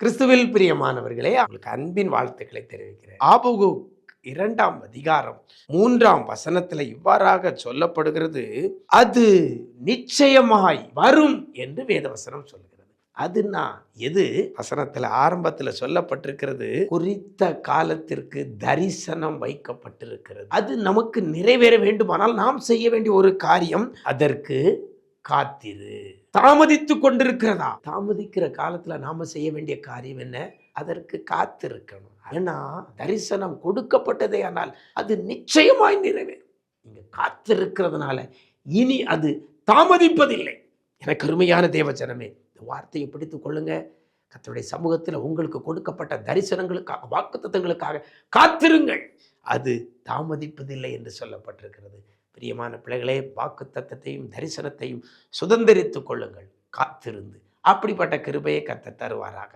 கிறிஸ்துவில் பிரியமானவர்களே, உங்களுக்கு அன்பின் வாழ்த்துக்களை தெரிவிக்கிறேன். ஆபகு 2ஆம் அதிகாரம் 3ஆம் வசனத்தில் இவ்வாறாக சொல்லப்படுகிறது, அது நிச்சயமாய் வரும் என்று வேதவசனம் சொல்கிறது. அதுனா எது? வசனத்தில் ஆரம்பத்தில் சொல்லப்பட்டிருக்கிறது, குறித்த காலத்திற்கு தரிசனம் வைக்கப்பட்டிருக்கிறது. அது நமக்கு நிறைவேற வேண்டுமானால் நாம் செய்ய வேண்டிய ஒரு காரியம், அதற்கு காத்திரு. தாமதித்துக் கொண்டிருக்கிறதா? தாமதிக்கிற காலத்துல நாம செய்ய வேண்டிய காரியம் என்ன? அதற்கு காத்திருக்கணும். ஏன்னா தரிசனம் கொடுக்கப்பட்டதே, ஆனால் அது நிச்சயமாய் நிறைவேறும். நீங்க காத்திருக்கிறதுனால இனி அது தாமதிப்பதில்லை. எனக்கு அருமையான தேவ ஜனமே, இந்த வார்த்தையை பிடித்துக் கொள்ளுங்க. கர்த்தருடைய சமூகத்தில் உங்களுக்கு கொடுக்கப்பட்ட தரிசனங்களுக்காக, வாக்குத்தத்தங்களுக்காக காத்திருங்கள். அது தாமதிப்பதில்லை என்று சொல்லப்பட்டிருக்கிறது. பிரியமான பிள்ளைகளே, வாக்குத்தத்தத்தையும் தரிசனத்தையும் சுதந்திரித்துக் கொள்ளுங்கள், காத்திருந்து. அப்படிப்பட்ட கிருபையை கர்த்தர் தருவாராக.